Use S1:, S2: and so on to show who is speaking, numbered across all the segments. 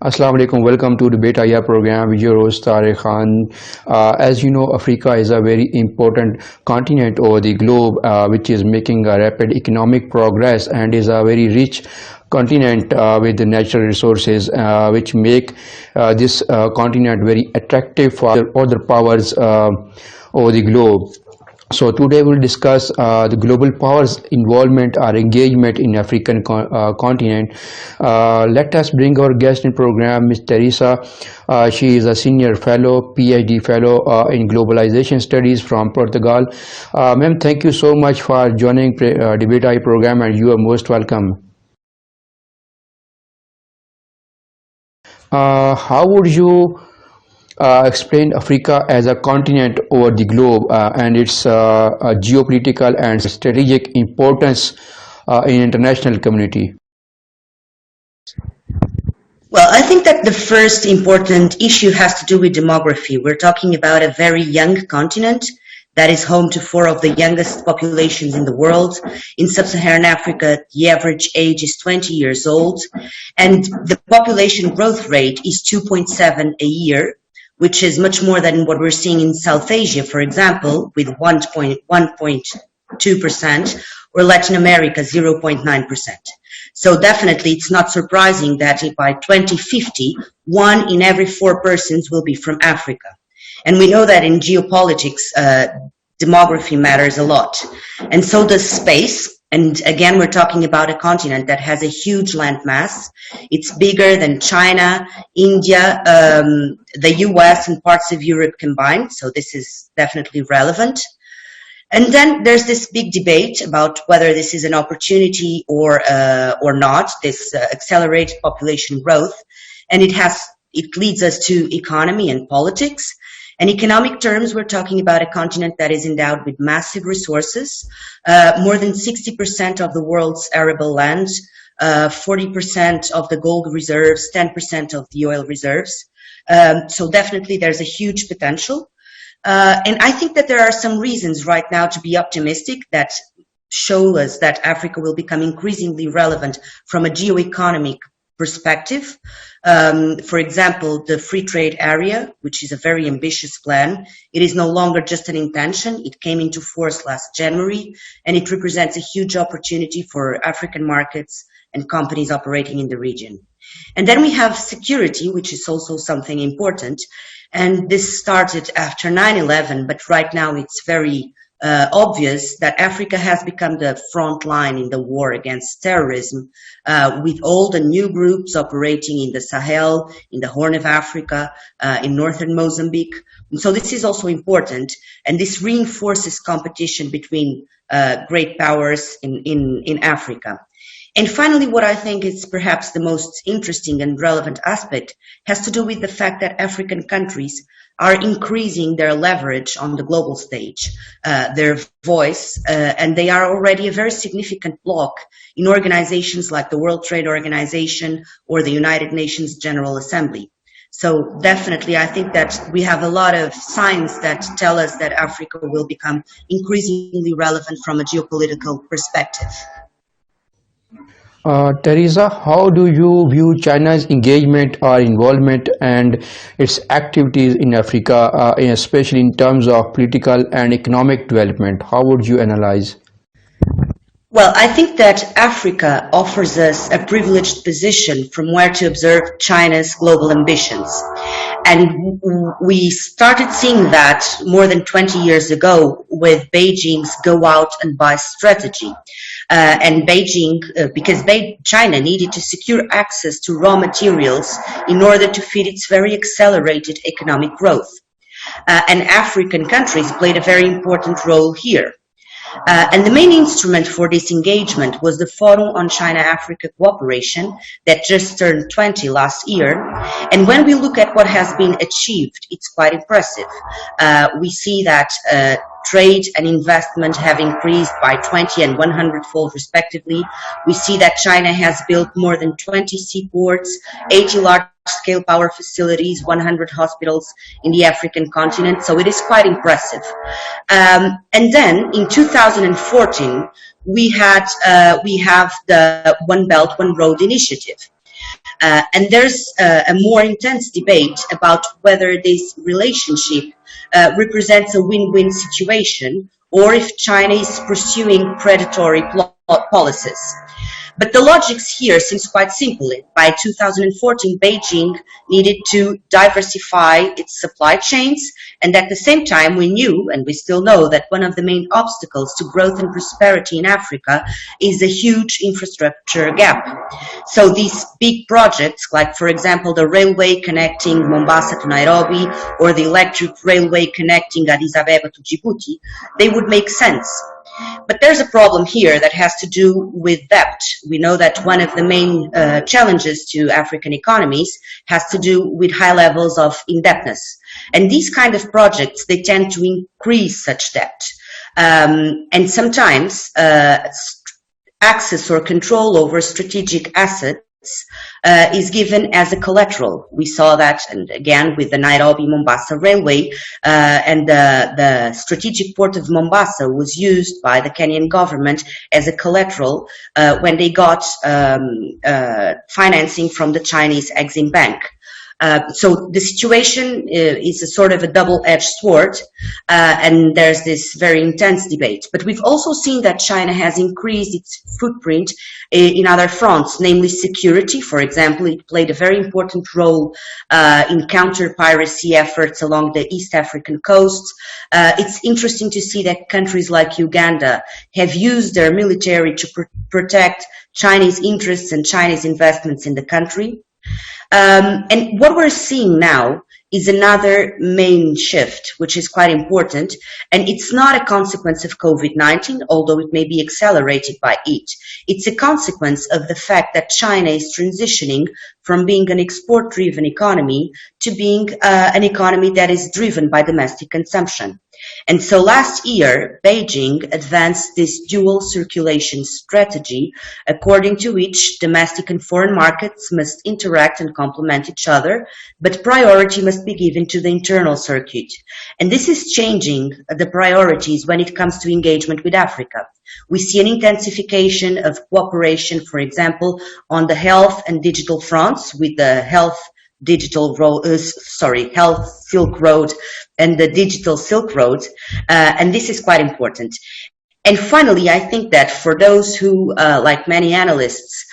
S1: Assalamu alaikum. Welcome to Debate IR program with your host Tariq Khan. As you know, Africa is a very important continent over the globe, which is making a rapid economic progress and is a very rich continent with the natural resources, which make this continent very attractive for other powers over the globe. So today we'll discuss the global powers involvement or engagement in African continent. Let us bring our guest in program, Ms. Teresa. She is a senior fellow, PhD fellow in globalization studies from Portugal. Ma'am, thank you so much for joining Debate I program, and you are most welcome. How would you explain Africa as a continent over the globe and its geopolitical and strategic importance in international community?
S2: Well, I think that the first important issue has to do with demography. We're talking about a very young continent that is home to 4 of the youngest populations in the world. In sub-Saharan Africa, the average age is 20 years old, and the population growth rate is 2.7 a year, which is much more than what we're seeing in South Asia, for example, with 1.2%, or Latin America, 0.9%. So definitely it's not surprising that by 2050, 1 in every 4 persons will be from Africa. And we know that in geopolitics, demography matters a lot. And so does space. And again, we're talking about a continent that has a huge landmass. It's bigger than China, India, the US, and parts of Europe combined. So this is definitely relevant. And then there's this big debate about whether this is an opportunity or not, this accelerated population growth. And it leads us to economy and politics. In economic terms, we're talking about a continent that is endowed with massive resources, more than 60% of the world's arable land, 40% of the gold reserves, 10% of the oil reserves. So definitely there's a huge potential. And I think that there are some reasons right now to be optimistic that show us that Africa will become increasingly relevant from a geoeconomic perspective. For example, the free trade area, which is a very ambitious plan, it is no longer just an intention. It came into force last January, and it represents a huge opportunity for African markets and companies operating in the region. And then we have security, which is also something important. And this started after 9/11, but right now it's very obvious that Africa has become the front line in the war against terrorism, with all the new groups operating in the Sahel, in the Horn of Africa, in northern Mozambique. And so this is also important, and this reinforces competition between great powers in Africa. And finally, what I think is perhaps the most interesting and relevant aspect has to do with the fact that African countries are increasing their leverage on the global stage, their voice, and they are already a very significant bloc in organizations like the World Trade Organization or the United Nations General Assembly. So definitely, I think that we have a lot of signs that tell us that Africa will become increasingly relevant from a geopolitical perspective.
S1: Teresa, how do you view China's engagement or involvement and its activities in Africa, especially in terms of political and economic development? How would you analyze?
S2: Well, I think that Africa offers us a privileged position from where to observe China's global ambitions. And we started seeing that more than 20 years ago with Beijing's go out and buy strategy. And Beijing, because China needed to secure access to raw materials in order to feed its very accelerated economic growth. And African countries played a very important role here. And the main instrument for this engagement was the Forum on China-Africa Cooperation that just turned 20 last year. And when we look at what has been achieved, it's quite impressive. We see that trade and investment have increased by 20 and 100-fold respectively. We see that China has built more than 20 seaports, 80 large-scale power facilities, 100 hospitals in the African continent. So it is quite impressive. And then in 2014, we have the One Belt, One Road initiative. And there's a more intense debate about whether this relationship represents a win-win situation or if China is pursuing predatory policies. But the logic here seems quite simple. By 2014, Beijing needed to diversify its supply chains, and at the same time we knew, and we still know, that one of the main obstacles to growth and prosperity in Africa is a huge infrastructure gap. So these big projects, like for example the railway connecting Mombasa to Nairobi or the electric railway connecting Addis Ababa to Djibouti, they would make sense. But there's a problem here that has to do with debt. We know that one of the main challenges to African economies has to do with high levels of indebtedness. And these kind of projects, they tend to increase such debt. And sometimes access or control over strategic assets is given as a collateral. We saw that, and again with the Nairobi-Mombasa railway, and the strategic port of Mombasa was used by the Kenyan government as a collateral when they got financing from the Chinese Exim Bank. So the situation is a sort of a double-edged sword, and there's this very intense debate. But we've also seen that China has increased its footprint in other fronts, namely security. For example, it played a very important role in counter-piracy efforts along the East African coast. It's interesting to see that countries like Uganda have used their military to protect Chinese interests and Chinese investments in the country. And what we're seeing now is another main shift, which is quite important, and it's not a consequence of COVID-19, although it may be accelerated by it. It's a consequence of the fact that China is transitioning from being an export-driven economy to being an economy that is driven by domestic consumption. And so last year, Beijing advanced this dual circulation strategy, according to which domestic and foreign markets must interact and complement each other, but priority must be given to the internal circuit. And this is changing the priorities when it comes to engagement with Africa. We see an intensification of cooperation, for example, on the health and digital fronts with the health Silk Road and the digital Silk Road, and this is quite important. And finally, I think that for those who, like many analysts,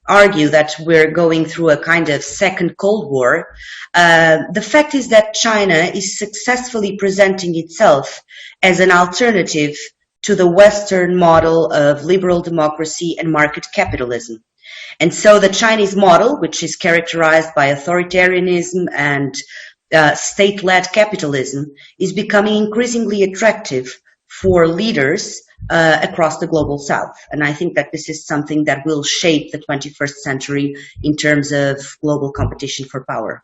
S2: argue that we're going through a kind of second Cold War, the fact is that China is successfully presenting itself as an alternative to the Western model of liberal democracy and market capitalism. And so the Chinese model, which is characterized by authoritarianism and state-led capitalism, is becoming increasingly attractive for leaders across the global south. And I think that this is something that will shape the 21st century in terms of global competition for power.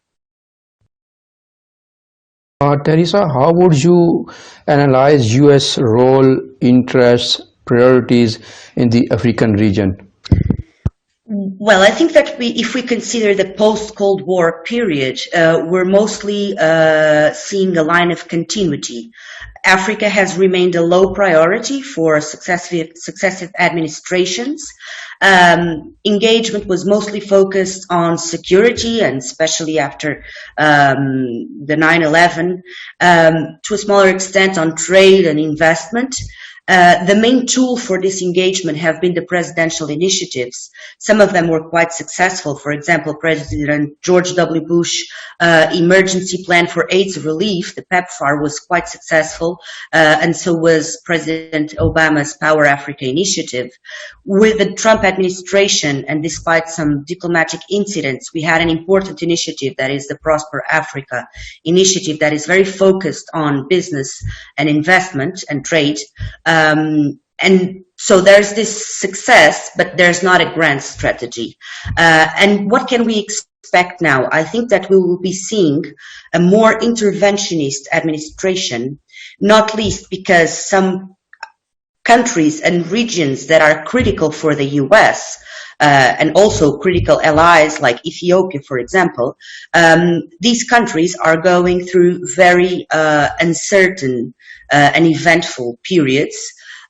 S1: Teresa, how would you analyze U.S. role, interests, priorities in the African region?
S2: Well, I think that if we consider the post-Cold War period, we're mostly seeing a line of continuity. Africa has remained a low priority for successive administrations. Engagement was mostly focused on security, and especially after the 9/11, to a smaller extent on trade and investment. The main tool for this engagement have been the presidential initiatives. Some of them were quite successful. For example, President George W. Bush emergency plan for AIDS relief, the PEPFAR, was quite successful, and so was President Obama's Power Africa initiative. With the Trump administration, and despite some diplomatic incidents, we had an important initiative, that is the Prosper Africa initiative, that is very focused on business and investment and trade. And so there's this success, but there's not a grand strategy. And what can we expect now? I think that we will be seeing a more interventionist administration, not least because some countries and regions that are critical for the US, and also critical allies like Ethiopia, for example, these countries are going through very uncertain and eventful periods.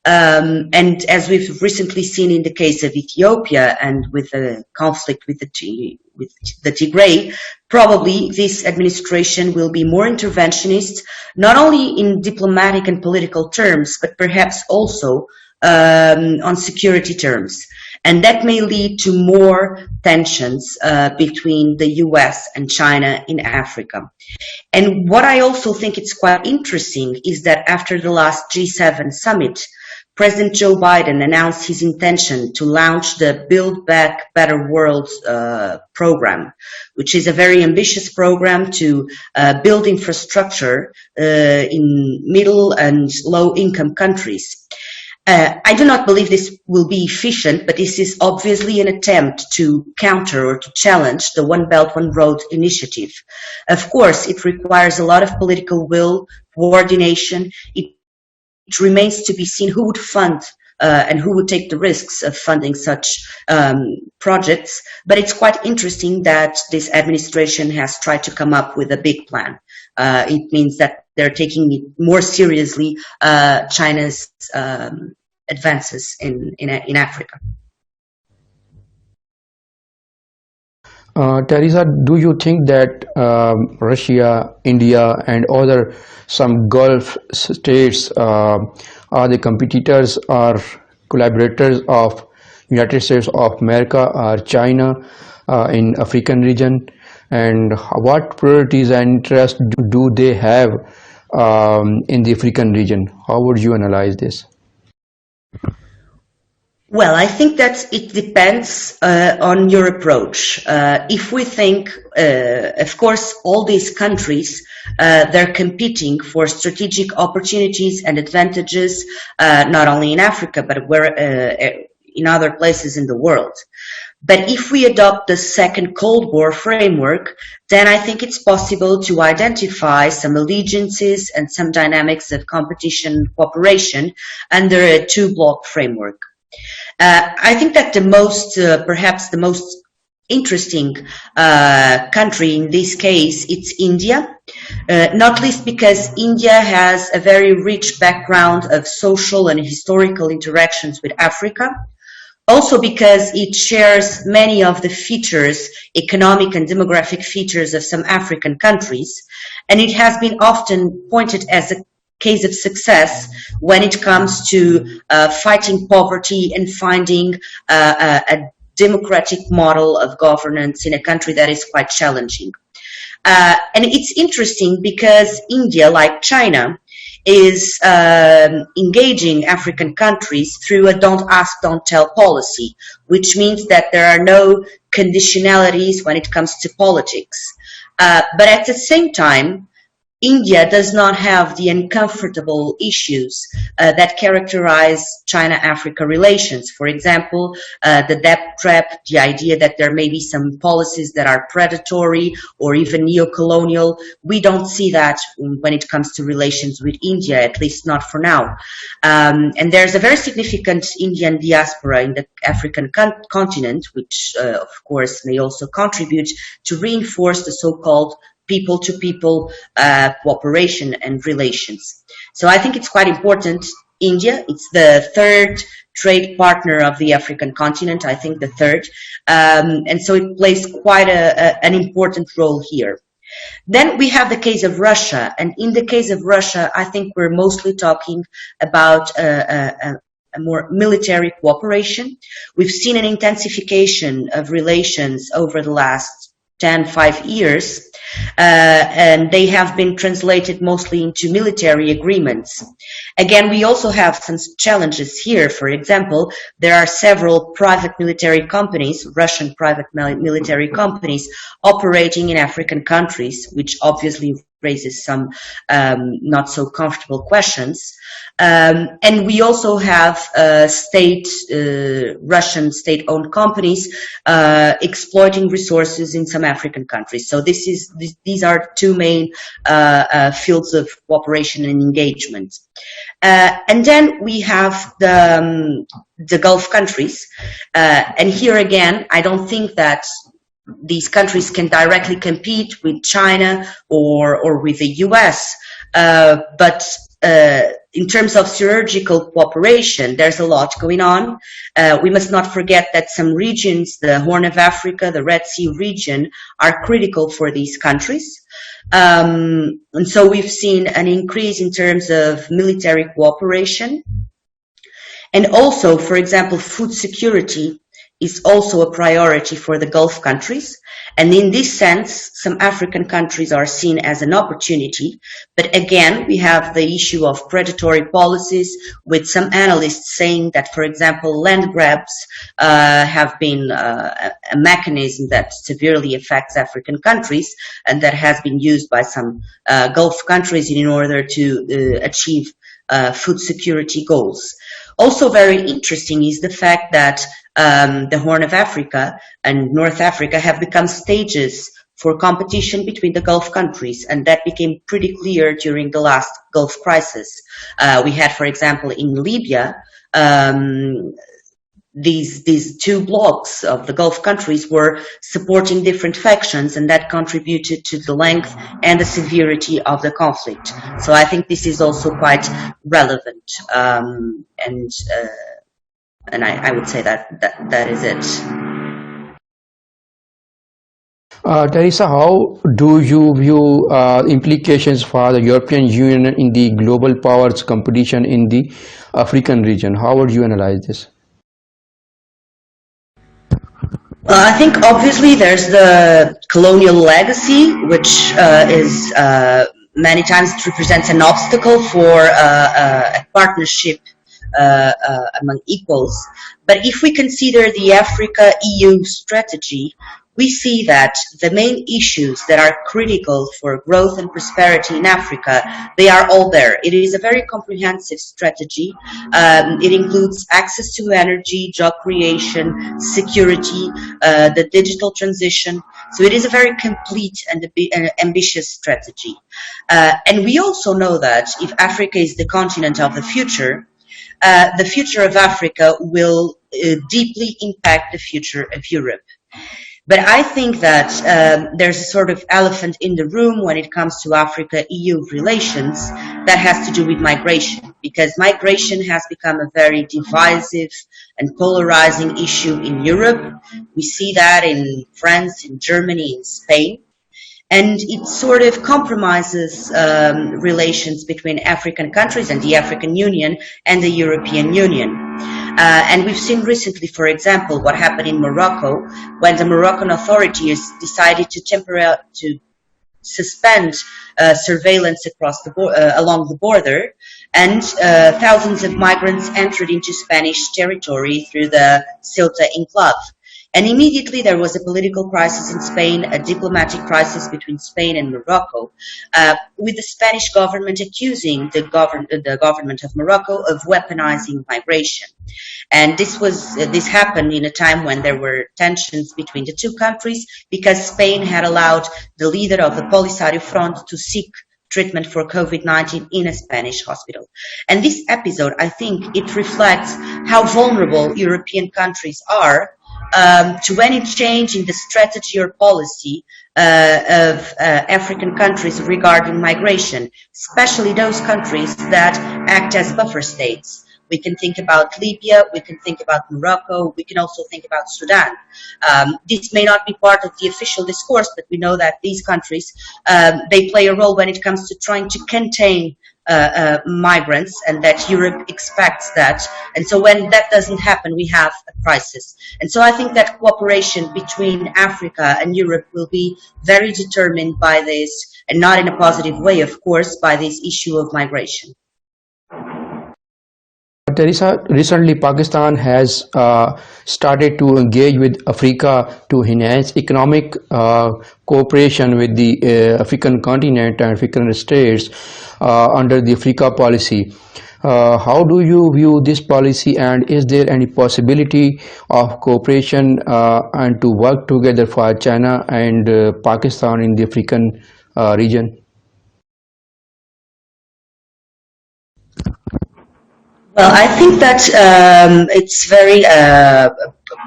S2: And as we've recently seen in the case of Ethiopia and with the conflict with the Tigray, probably this administration will be more interventionist, not only in diplomatic and political terms, but perhaps also on security terms. And that may lead to more tensions between the US and China in Africa. And what I also think is quite interesting is that after the last G7 summit, President Joe Biden announced his intention to launch the Build Back Better World program, which is a very ambitious program to build infrastructure in middle and low-income countries. I do not believe this will be efficient, but this is obviously an attempt to counter or to challenge the One Belt, One Road initiative. Of course, it requires a lot of political will, coordination. It remains to be seen who would fund and who would take the risks of funding such projects. But it's quite interesting that this administration has tried to come up with a big plan. It means that they're taking it more seriously, China's advances in Africa.
S1: Teresa, do you think that Russia, India, and other some Gulf states are the competitors or collaborators of United States of America or China in African region? And what priorities and interests do they have in the African region? How would you analyze this?
S2: Well, I think that it depends on your approach. If we think, of course, all these countries, they're competing for strategic opportunities and advantages, not only in Africa, but in other places in the world. But if we adopt the second Cold War framework, then I think it's possible to identify some allegiances and some dynamics of competition and cooperation under a two-block framework. I think that perhaps the most interesting country in this case, it's India, not least because India has a very rich background of social and historical interactions with Africa. Also because it shares many of the features, economic and demographic features of some African countries, and it has been often pointed as a case of success when it comes to fighting poverty and finding a democratic model of governance in a country that is quite challenging. And it's interesting because India, like China, is engaging African countries through a don't ask, don't tell policy, which means that there are no conditionalities when it comes to politics. But at the same time, India does not have the uncomfortable issues that characterize China-Africa relations. For example, the debt trap, the idea that there may be some policies that are predatory or even neo-colonial. We don't see that when it comes to relations with India, at least not for now. And there's a very significant Indian diaspora in the African continent, which, of course, may also contribute to reinforce the so-called people-to-people cooperation and relations. So I think it's quite important. India, it's the third trade partner of the African continent, I think the third. And so it plays quite an important role here. Then we have the case of Russia. And in the case of Russia, I think we're mostly talking about a more military cooperation. We've seen an intensification of relations over the last 5 years, and they have been translated mostly into military agreements. Again, we also have some challenges here. For example, there are several private military companies, Russian private military companies, operating in African countries, which obviously raises some not so comfortable questions. And we also have Russian state-owned companies exploiting resources in some African countries. So these are two main fields of cooperation and engagement. And then we have the Gulf countries. And here again, I don't think that these countries can directly compete with China or with the US, but in terms of surgical cooperation, there's a lot going on. We must not forget that some regions, the Horn of Africa, the Red Sea region, are critical for these countries. And so we've seen an increase in terms of military cooperation. And also, for example, food security is also a priority for the Gulf countries. And in this sense, some African countries are seen as an opportunity. But again, we have the issue of predatory policies, with some analysts saying that, for example, land grabs have been a mechanism that severely affects African countries, and that has been used by some Gulf countries in order to achieve food security goals. Also very interesting is the fact that the Horn of Africa and North Africa have become stages for competition between the Gulf countries, and that became pretty clear during the last Gulf crisis. We had, for example, in Libya, these two blocks of the Gulf countries were supporting different factions, and that contributed to the length and the severity of the conflict. So I think this is also quite relevant, and I would say that is it.
S1: Teresa, how do you view implications for the European Union in the global powers competition in the African region? How would you analyze this?
S2: I think obviously there's the colonial legacy, which is many times it represents an obstacle for a partnership among equals. But if we consider the Africa-EU strategy, we see that the main issues that are critical for growth and prosperity in Africa, they are all there. It is a very comprehensive strategy. It includes access to energy, job creation, security, the digital transition. So it is a very complete and ambitious strategy. And we also know that if Africa is the continent of the future of Africa will deeply impact the future of Europe. But I think that there's a sort of elephant in the room when it comes to Africa-EU relations that has to do with migration, because migration has become a very divisive and polarizing issue in Europe. We see that in France, in Germany, in Spain. And it sort of compromises relations between African countries and the African Union and the European Union. And we've seen recently, for example, what happened in Morocco when the Moroccan authorities decided to suspend surveillance across along the border, and thousands of migrants entered into Spanish territory through the Ceuta enclave. And immediately there was a political crisis in Spain, a diplomatic crisis between Spain and Morocco, with the Spanish government accusing the government of Morocco of weaponizing migration. And this happened in a time when there were tensions between the two countries, because Spain had allowed the leader of the Polisario Front to seek treatment for COVID-19 in a Spanish hospital. And this episode, I think, it reflects how vulnerable European countries are to any change in the strategy or policy of African countries regarding migration, especially those countries that act as buffer states. We can think about Libya, we can think about Morocco, we can also think about Sudan. This may not be part of the official discourse, but we know that these countries, they play a role when it comes to trying to contain migrants, and that Europe expects that. And so when that doesn't happen, we have a crisis. And so I think that cooperation between Africa and Europe will be very determined by this, and not in a positive way, of course, by this issue of migration.
S1: Teresa, recently Pakistan has started to engage with Africa to enhance economic cooperation with the African continent and African states under the Africa policy. How do you view this policy, and is there any possibility of cooperation and to work together for China and Pakistan in the African region?
S2: Well, I think that it's very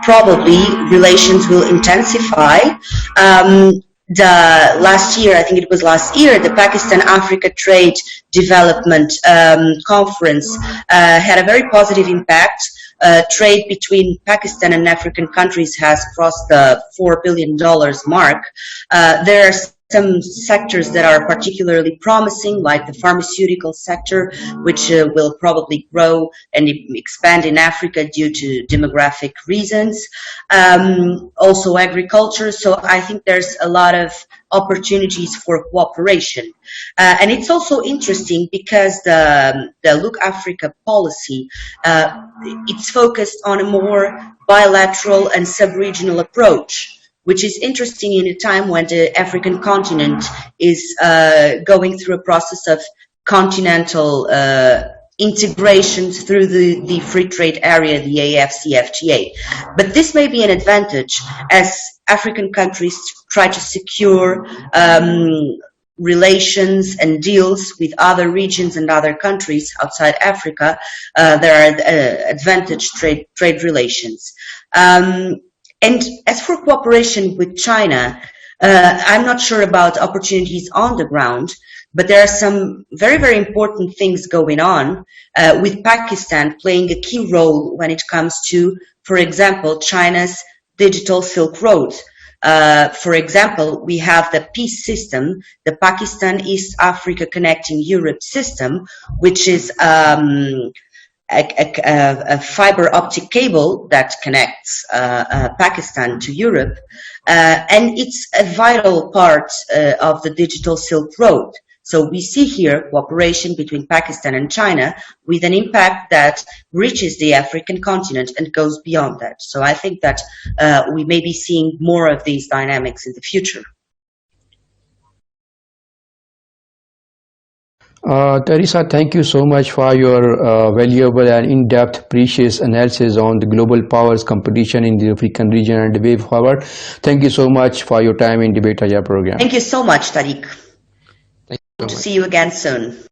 S2: probably relations will intensify. last year, I think it was last year, the Pakistan-Africa Trade Development Conference had a very positive impact. Trade between Pakistan and African countries has crossed the $4 billion mark. There are some sectors that are particularly promising, like the pharmaceutical sector, which will probably grow and expand in Africa due to demographic reasons. Also agriculture. So I think there's a lot of opportunities for cooperation. And it's also interesting because the Look Africa policy, it's focused on a more bilateral and sub-regional approach, which is interesting in a time when the African continent is going through a process of continental integration through the free trade area, the AFCFTA. But this may be an advantage as African countries try to secure relations and deals with other regions and other countries outside Africa. There are advantage trade relations. And as for cooperation with China, I'm not sure about opportunities on the ground, but there are some very, very important things going on, with Pakistan playing a key role when it comes to, for example, China's digital Silk Road. For example, we have the PEACE system, the Pakistan East Africa Connecting Europe system, which is a fiber optic cable that connects Pakistan to Europe, and it's a vital part of the digital Silk Road. So we see here cooperation between Pakistan and China with an impact that reaches the African continent and goes beyond that. So I think that we may be seeing more of these dynamics in the future.
S1: Teresa, thank you so much for your valuable and in-depth, precious analysis on the global powers competition in the African region and the way forward. Thank you so much for your time in Debate Aja program.
S2: Thank you so much, Tariq.
S1: Thank you so
S2: Hope to
S1: much.
S2: see you again soon.